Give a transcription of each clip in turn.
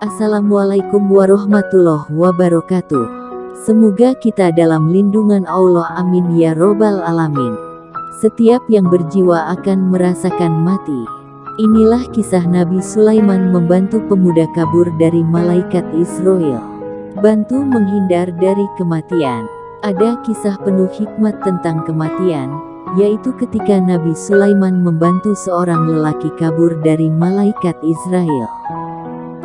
Assalamualaikum warahmatullahi wabarakatuh. Semoga kita dalam lindungan Allah, amin ya robbal alamin. Setiap yang berjiwa akan merasakan mati. Inilah kisah Nabi Sulaiman membantu pemuda kabur dari malaikat Israel. Bantu menghindar dari kematian. Ada kisah penuh hikmat tentang kematian, yaitu ketika Nabi Sulaiman membantu seorang lelaki kabur dari malaikat Israel.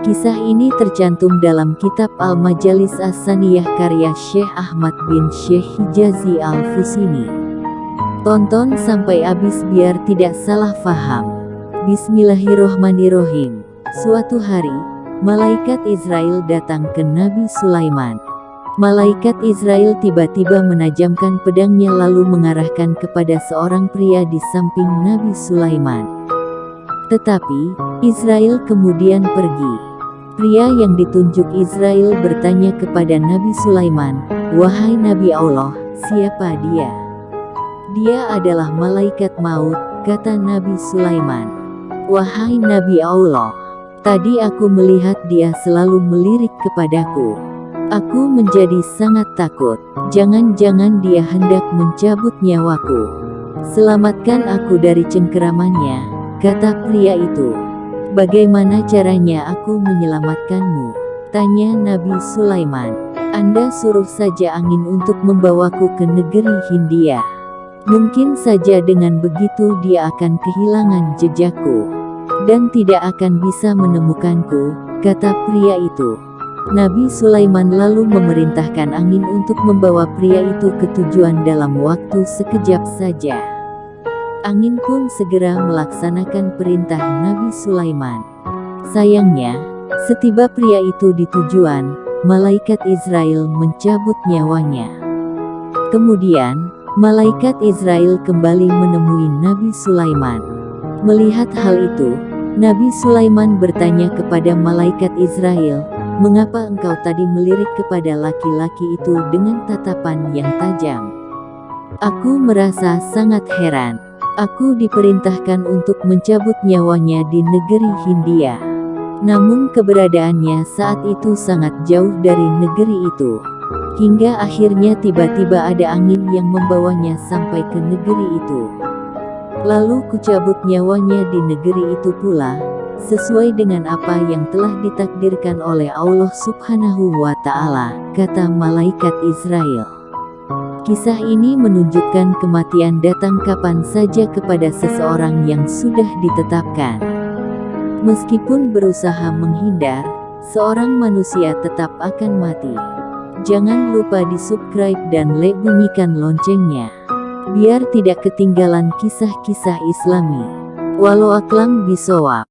Kisah ini tercantum dalam kitab Al-Majalis As-Saniyah karya Syekh Ahmad bin Syekh Hijazi Al-Fusini. Tonton sampai habis biar tidak salah faham. Bismillahirrohmanirrohim. Suatu hari, malaikat Israel datang ke Nabi Sulaiman. Malaikat Israel tiba-tiba menajamkan pedangnya lalu mengarahkan kepada seorang pria di samping Nabi Sulaiman. Tetapi, Israel kemudian pergi. Pria yang ditunjuk Israel bertanya kepada Nabi Sulaiman, "Wahai Nabi Allah, siapa dia?" "Dia adalah malaikat maut," kata Nabi Sulaiman. "Wahai Nabi Allah, tadi aku melihat dia selalu melirik kepadaku. Aku menjadi sangat takut. Jangan-jangan dia hendak mencabut nyawaku. Selamatkan aku dari cengkeramannya," kata pria itu. "Bagaimana caranya aku menyelamatkanmu?" tanya Nabi Sulaiman. "Anda suruh saja angin untuk membawaku ke negeri Hindia. Mungkin saja dengan begitu dia akan kehilangan jejakku dan tidak akan bisa menemukanku," kata pria itu. Nabi Sulaiman lalu memerintahkan angin untuk membawa pria itu ke tujuan dalam waktu sekejap saja. Angin pun segera melaksanakan perintah Nabi Sulaiman. Sayangnya, setiba pria itu di tujuan, malaikat Israel mencabut nyawanya. Kemudian, malaikat Israel kembali menemui Nabi Sulaiman. Melihat hal itu, Nabi Sulaiman bertanya kepada malaikat Israel, "Mengapa engkau tadi melirik kepada laki-laki itu dengan tatapan yang tajam?" "Aku merasa sangat heran. Aku diperintahkan untuk mencabut nyawanya di negeri Hindia. Namun keberadaannya saat itu sangat jauh dari negeri itu. Hingga akhirnya tiba-tiba ada angin yang membawanya sampai ke negeri itu. Lalu kucabut nyawanya di negeri itu pula, sesuai dengan apa yang telah ditakdirkan oleh Allah Subhanahu wa Ta'ala," kata malaikat Israel. Kisah ini menunjukkan kematian datang kapan saja kepada seseorang yang sudah ditetapkan. Meskipun berusaha menghindar, seorang manusia tetap akan mati. Jangan lupa di-subscribe dan bunyikan loncengnya, biar tidak ketinggalan kisah-kisah Islami. Walau a'lam bishawab.